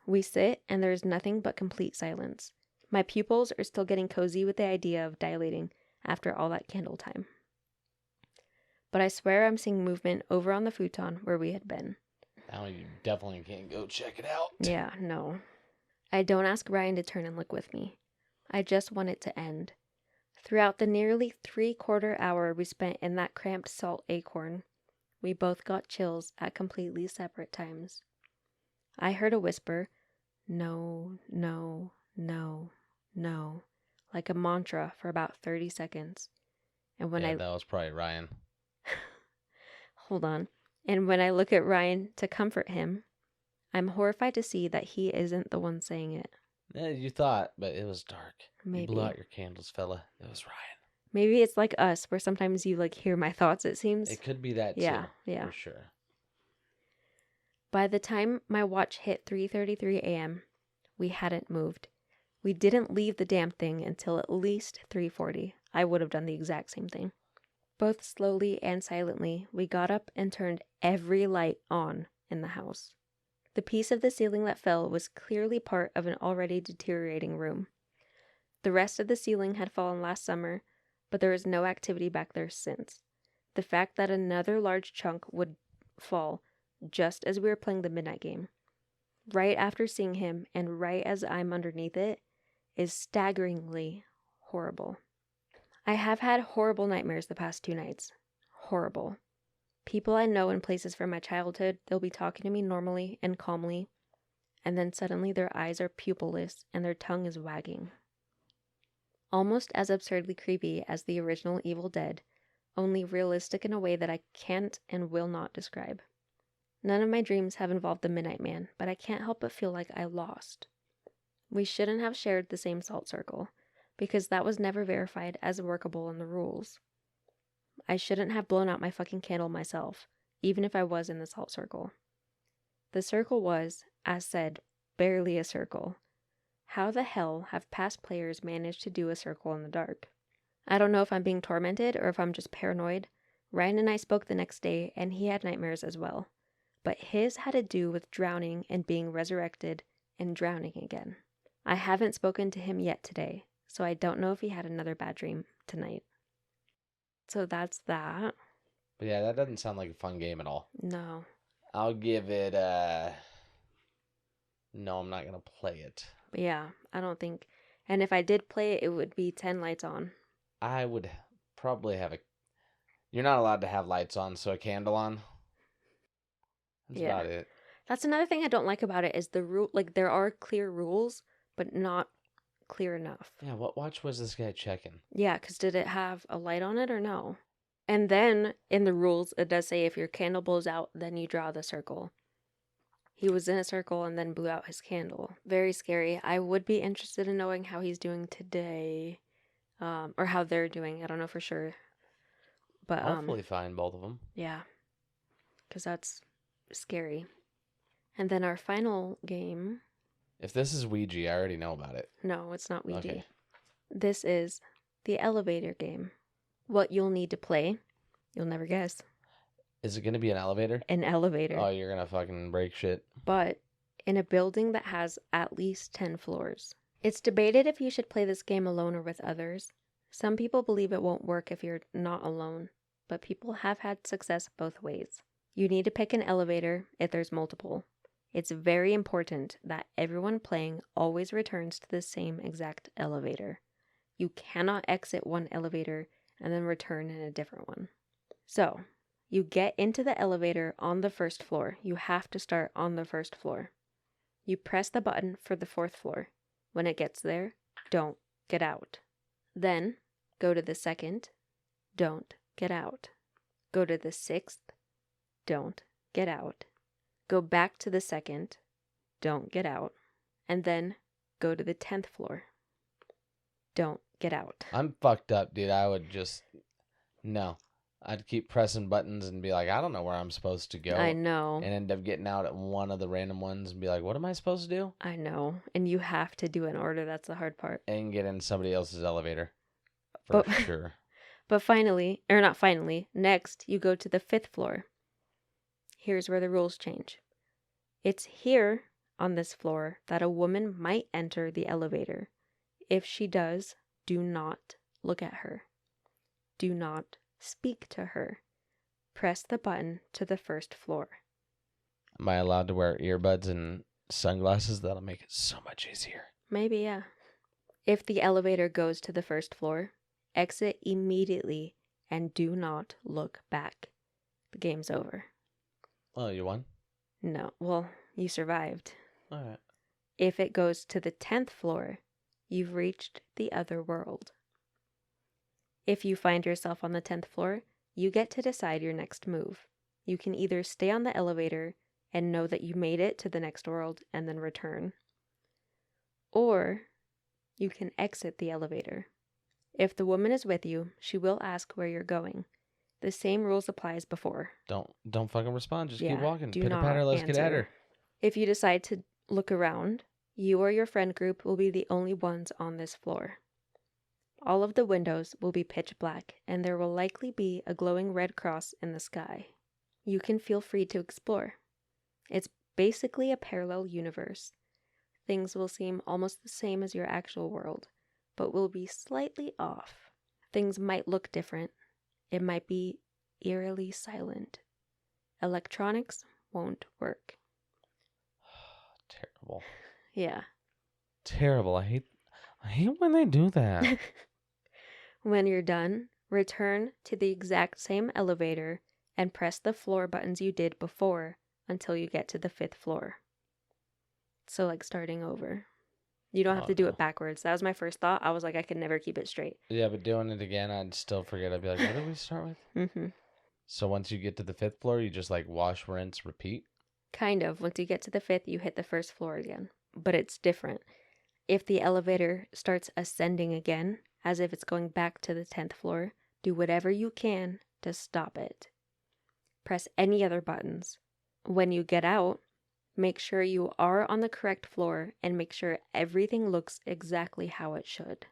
Speaker 2: We sit and there is nothing but complete silence. My pupils are still getting cozy with the idea of dilating after all that candle time. But I swear I'm seeing movement over on the futon where we had been.
Speaker 1: Now you definitely can't go check it out.
Speaker 2: Yeah, no. I don't ask Ryan to turn and look with me. I just want it to end. Throughout the nearly 3/4 hour we spent in that cramped salt acorn, we both got chills at completely separate times. I heard a whisper, no, no, no, no, like a mantra for about 30 seconds. And when
Speaker 1: that was probably Ryan.
Speaker 2: Hold on. And when I look at Ryan to comfort him, I'm horrified to see that he isn't the one saying it.
Speaker 1: Yeah, you thought, but it was dark.
Speaker 2: Maybe.
Speaker 1: You blew out your candles, fella. It was Ryan.
Speaker 2: Maybe it's like us, where sometimes you like hear my thoughts, it seems.
Speaker 1: It could be that too.
Speaker 2: Yeah.
Speaker 1: For sure.
Speaker 2: By the time my watch hit 3:33 a.m., we hadn't moved. We didn't leave the damn thing until at least 3:40. I would have done the exact same thing. Both slowly and silently, we got up and turned every light on in the house. The piece of the ceiling that fell was clearly part of an already deteriorating room. The rest of the ceiling had fallen last summer, but there was no activity back there since. The fact that another large chunk would fall just as we were playing the midnight game, right after seeing him and right as I'm underneath it, is staggeringly horrible. I have had horrible nightmares the past 2 nights. Horrible. People I know in places from my childhood, they'll be talking to me normally and calmly, and then suddenly their eyes are pupilless and their tongue is wagging. Almost as absurdly creepy as the original Evil Dead, only realistic in a way that I can't and will not describe. None of my dreams have involved the Midnight Man, but I can't help but feel like I lost. We shouldn't have shared the same salt circle, because that was never verified as workable in the rules. I shouldn't have blown out my fucking candle myself, even if I was in the salt circle. The circle was, as said, barely a circle. How the hell have past players managed to do a circle in the dark? I don't know if I'm being tormented or if I'm just paranoid. Ryan and I spoke the next day, and he had nightmares as well. But his had to do with drowning and being resurrected and drowning again. I haven't spoken to him yet today, so I don't know if he had another bad dream tonight. So that's that.
Speaker 1: But yeah, that doesn't sound like a fun game at all.
Speaker 2: No.
Speaker 1: I'll give it no, I'm not going to play it.
Speaker 2: But yeah, I don't think... And if I did play it, it would be 10 lights on.
Speaker 1: I would probably have a... You're not allowed to have lights on, so a candle on. That's about it.
Speaker 2: That's another thing I don't like about it is the rule. Like, there are clear rules, but not clear enough.
Speaker 1: Yeah, what watch was this guy checking?
Speaker 2: Yeah, because did it have a light on it or no? And then in the rules, it does say if your candle blows out, then you draw the circle. He was in a circle and then blew out his candle. Very scary. I would be interested in knowing how he's doing today, or how they're doing. I don't know for sure. But
Speaker 1: hopefully fine, both of them.
Speaker 2: Yeah, because that's scary. And then our final game...
Speaker 1: If this is Ouija, I already know about it.
Speaker 2: No, it's not Ouija.
Speaker 1: Okay.
Speaker 2: This is the elevator game. What you'll need to play, you'll never guess.
Speaker 1: Is it going to be an elevator?
Speaker 2: An elevator.
Speaker 1: Oh, you're going to fucking break shit.
Speaker 2: But in a building that has at least 10 floors. It's debated if you should play this game alone or with others. Some people believe it won't work if you're not alone, but people have had success both ways. You need to pick an elevator if there's multiple. It's very important that everyone playing always returns to the same exact elevator. You cannot exit one elevator and then return in a different one. So, you get into the elevator on the first floor. You have to start on the first floor. You press the button for the 4th floor. When it gets there, don't get out. Then, go to the 2nd, don't get out. Go to the 6th, don't get out. Go back to the 2nd, don't get out. And then, go to the 10th floor. Don't get out.
Speaker 1: I'm fucked up, dude. I would just... No. I'd keep pressing buttons and be like, I don't know where I'm supposed to go.
Speaker 2: I know.
Speaker 1: And end up getting out at one of the random ones and be like, what am I supposed to do?
Speaker 2: I know. And you have to do it in order. That's the hard part.
Speaker 1: And get in somebody else's elevator. For sure.
Speaker 2: But finally, or not finally, next you go to the 5th floor. Here's where the rules change. It's here on this floor that a woman might enter the elevator. If she does, do not look at her. Do not speak to her. Press the button to the 1st floor.
Speaker 1: Am I allowed to wear earbuds and sunglasses? That'll make it so much easier.
Speaker 2: Maybe, yeah. If the elevator goes to the 1st floor, exit immediately and do not look back. The game's over.
Speaker 1: Oh, you won?
Speaker 2: No, well, you survived.
Speaker 1: All right.
Speaker 2: If it goes to the 10th floor, you've reached the other world. If you find yourself on the 10th floor, you get to decide your next move. You can either stay on the elevator and know that you made it to the next world and then return, or you can exit the elevator. If the woman is with you, she will ask where you're going. The same rules apply as before.
Speaker 1: Don't fucking respond. Just keep walking.
Speaker 2: Do
Speaker 1: Pitter
Speaker 2: not
Speaker 1: patter, let's get at her.
Speaker 2: answer. If you decide to look around, you or your friend group will be the only ones on this floor. All of the windows will be pitch black, and there will likely be a glowing red cross in the sky. You can feel free to explore. It's basically a parallel universe. Things will seem almost the same as your actual world, but will be slightly off. Things might look different. It might be eerily silent. Electronics won't work.
Speaker 1: Terrible.
Speaker 2: Yeah.
Speaker 1: Terrible. I hate when they do that.
Speaker 2: When you're done, return to the exact same elevator and press the floor buttons you did before until you get to the 5th floor. So, like, starting over. You don't have to do it backwards. That was my first thought. I was like, I could never keep it straight.
Speaker 1: Yeah, but doing it again, I'd still forget. I'd be like, what did we start with?
Speaker 2: Mm-hmm.
Speaker 1: So once you get to the 5th floor, you just like wash, rinse, repeat?
Speaker 2: Kind of. Once you get to the 5th, you hit the 1st floor again. But it's different. If the elevator starts ascending again, as if it's going back to the 10th floor, do whatever you can to stop it. Press any other buttons. When you get out, make sure you are on the correct floor and make sure everything looks exactly how it should.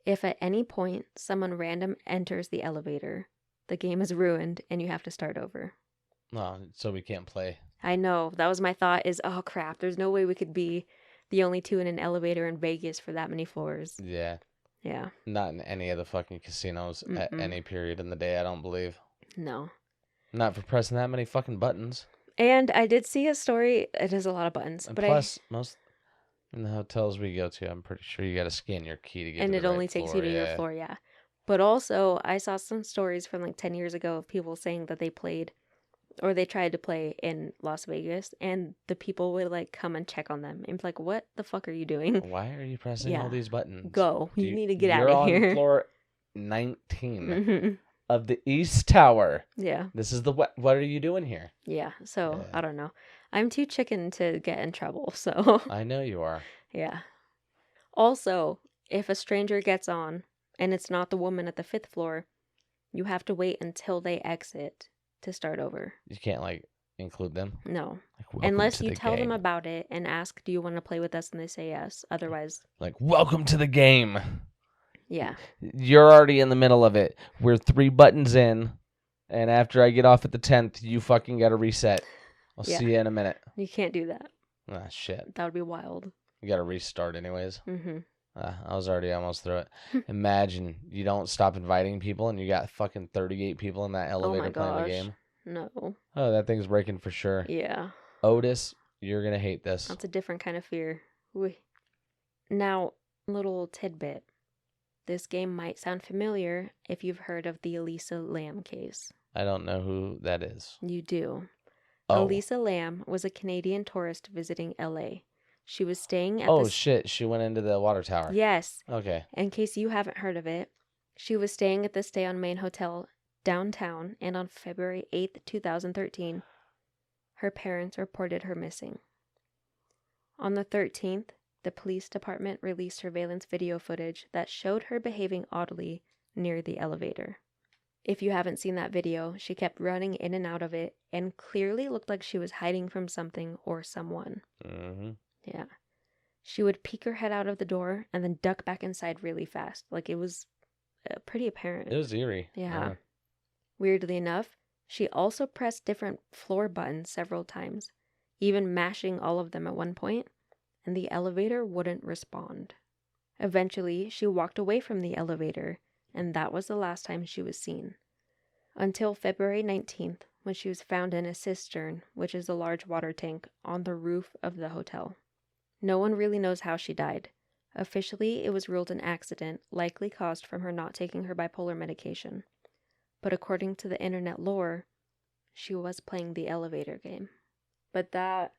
Speaker 2: If at any point someone random enters the elevator, the game is ruined and you have to start over.
Speaker 1: No, so we can't play.
Speaker 2: I know. That was my thought is, oh crap, there's no way we could be the only two in an elevator in Vegas for that many floors.
Speaker 1: Yeah.
Speaker 2: Yeah.
Speaker 1: Not in any of the fucking casinos at any period in the day, I don't believe.
Speaker 2: No.
Speaker 1: Not for pressing that many fucking buttons.
Speaker 2: And I did see a story. It has a lot of buttons.
Speaker 1: And
Speaker 2: but
Speaker 1: plus, most in the hotels we go to, I'm pretty sure you got to scan your key to get to the right floor.
Speaker 2: And it only takes you to your floor, yeah. But also, I saw some stories from like 10 years ago of people saying that they played or they tried to play in Las Vegas and the people would like come and check on them and be like, what the fuck are you doing?
Speaker 1: Why are you pressing all these buttons?
Speaker 2: Go. You need to get out of here.
Speaker 1: You're on floor 19 of the East Tower.
Speaker 2: Yeah.
Speaker 1: This is the what are you doing here?
Speaker 2: Yeah. So, I don't know. I'm too chicken to get in trouble, so.
Speaker 1: I know you are.
Speaker 2: Yeah. Also, if a stranger gets on and it's not the woman at the 5th floor, you have to wait until they exit to start over.
Speaker 1: You can't like include them?
Speaker 2: No.
Speaker 1: Like,
Speaker 2: unless you tell them about it and ask, do you want to play with us? And they say yes. Otherwise.
Speaker 1: Like, welcome to the game.
Speaker 2: Yeah.
Speaker 1: You're already in the middle of it. We're 3 buttons in. And after I get off at the 10th, you fucking got to reset. I'll see you in a minute.
Speaker 2: You can't do that.
Speaker 1: Ah, shit.
Speaker 2: That would be wild.
Speaker 1: You got to restart anyways.
Speaker 2: Mm-hmm.
Speaker 1: I was already almost through it. Imagine you don't stop inviting people and you got fucking 38 people in that elevator playing the game.
Speaker 2: No.
Speaker 1: Oh, that thing's breaking for sure.
Speaker 2: Yeah.
Speaker 1: Otis, you're going to hate this.
Speaker 2: That's a different kind of fear. Ooh. Now, little tidbit. This game might sound familiar if you've heard of the Elisa Lam case.
Speaker 1: I don't know who that is.
Speaker 2: You do.
Speaker 1: Oh.
Speaker 2: Elisa Lam was a Canadian tourist visiting LA. She was staying at
Speaker 1: shit. She went into the water tower.
Speaker 2: Yes.
Speaker 1: Okay.
Speaker 2: In case you haven't heard of it, she was staying at the Stay on Main Hotel downtown, and on February 8th, 2013, her parents reported her missing. On the 13th, the police department released surveillance video footage that showed her behaving oddly near the elevator. If you haven't seen that video, she kept running in and out of it and clearly looked like she was hiding from something or someone.
Speaker 1: Mm-hmm.
Speaker 2: Yeah. She would peek her head out of the door and then duck back inside really fast. Like, it was pretty apparent.
Speaker 1: It was eerie.
Speaker 2: Yeah. Weirdly enough, she also pressed different floor buttons several times, even mashing all of them at one point, and the elevator wouldn't respond. Eventually, she walked away from the elevator, and that was the last time she was seen. Until February 19th, when she was found in a cistern, which is a large water tank, on the roof of the hotel. No one really knows how she died. Officially, it was ruled an accident, likely caused from her not taking her bipolar medication. But according to the internet lore, she was playing the elevator game. But that,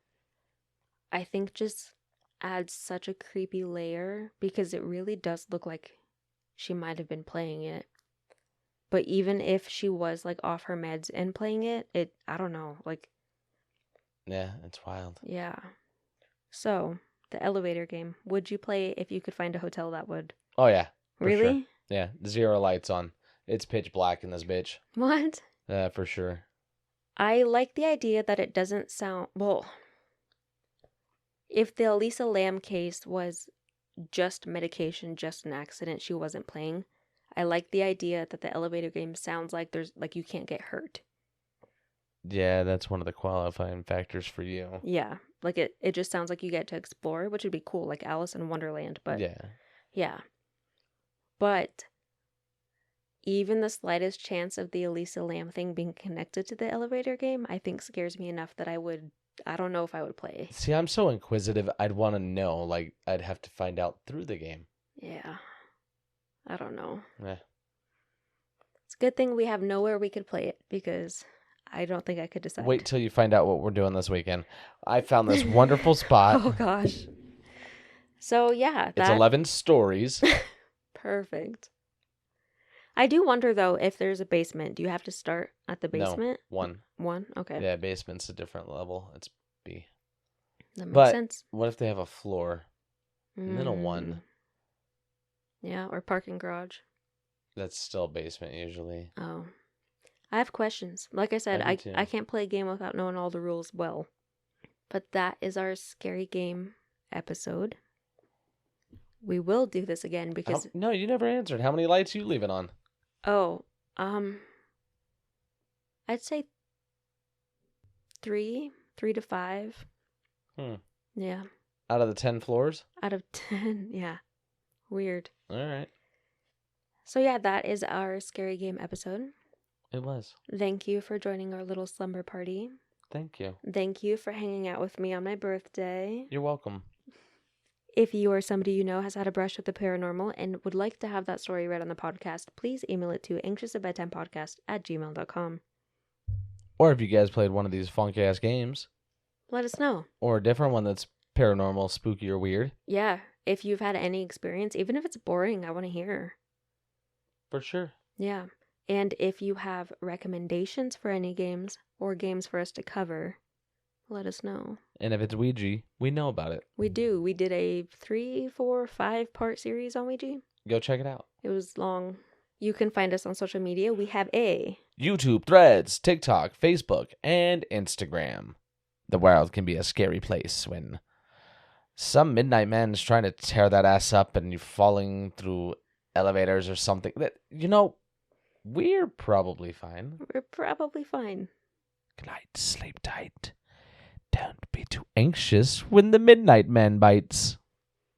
Speaker 2: I think, just adds such a creepy layer because it really does look like she might have been playing it. But even if she was like off her meds and playing it, I don't know, like.
Speaker 1: Yeah, it's wild.
Speaker 2: Yeah. So, the elevator game. Would you play if you could find a hotel that would?
Speaker 1: Oh, yeah.
Speaker 2: Really?
Speaker 1: Sure. Yeah, 0 lights on. It's pitch black in this bitch.
Speaker 2: What?
Speaker 1: For sure.
Speaker 2: I like the idea that it doesn't sound. Well, if the Elisa Lam case was just medication, just an accident, she wasn't playing, I like the idea that the elevator game sounds like there's like you can't get hurt.
Speaker 1: Yeah, that's one of the qualifying factors for you.
Speaker 2: Yeah, like it just sounds like you get to explore, which would be cool, like Alice in Wonderland, but yeah. But even the slightest chance of the Elisa Lam thing being connected to the elevator game, I think scares me enough that I don't know if I would play.
Speaker 1: See, I'm so inquisitive, I'd want to know, like, I'd have to find out through the game.
Speaker 2: Yeah. I don't know.
Speaker 1: Yeah.
Speaker 2: It's a good thing we have nowhere we could play it because I don't think I could decide.
Speaker 1: Wait till you find out what we're doing this weekend. I found this wonderful spot.
Speaker 2: Oh, gosh. So, yeah.
Speaker 1: It's 11 stories.
Speaker 2: Perfect. I do wonder, though, if there's a basement. Do you have to start at the basement?
Speaker 1: No, 1.
Speaker 2: 1? Okay.
Speaker 1: Yeah, basement's a different level. It's B.
Speaker 2: That makes sense.
Speaker 1: What if they have a floor? And then a 1.
Speaker 2: Yeah, or parking garage.
Speaker 1: That's still basement usually.
Speaker 2: Oh. I have questions. Like I said, I can't play a game without knowing all the rules well. But that is our scary game episode. We will do this again because...
Speaker 1: No, you never answered. How many lights are you leaving on?
Speaker 2: Oh, I'd say 3 to 5. Yeah.
Speaker 1: Out of the 10 floors?
Speaker 2: Out of 10, yeah. Weird.
Speaker 1: All right.
Speaker 2: So yeah, that is our scary game episode.
Speaker 1: It was.
Speaker 2: Thank you for joining our little slumber party.
Speaker 1: Thank you.
Speaker 2: Thank you for hanging out with me on my birthday.
Speaker 1: You're welcome.
Speaker 2: If you or somebody you know has had a brush with the paranormal and would like to have that story read on the podcast, please email it to anxiousatbedtimepodcast@gmail.com.
Speaker 1: Or if you guys played one of these funky ass games.
Speaker 2: Let us know.
Speaker 1: Or a different one that's paranormal, spooky, or weird.
Speaker 2: Yeah. If you've had any experience, even if it's boring, I want to hear.
Speaker 1: For sure.
Speaker 2: Yeah. And if you have recommendations for any games or games for us to cover, let us know.
Speaker 1: And if it's Ouija, we know about it.
Speaker 2: We do. We did a 3, 4, 5-part series on Ouija.
Speaker 1: Go check it out.
Speaker 2: It was long. You can find us on social media. We have a
Speaker 1: YouTube, Threads, TikTok, Facebook, and Instagram. The world can be a scary place when some midnight man is trying to tear that ass up and you're falling through elevators or something. That, we're probably fine.
Speaker 2: We're probably fine.
Speaker 1: Good night, sleep tight. Don't be too anxious when the midnight man bites.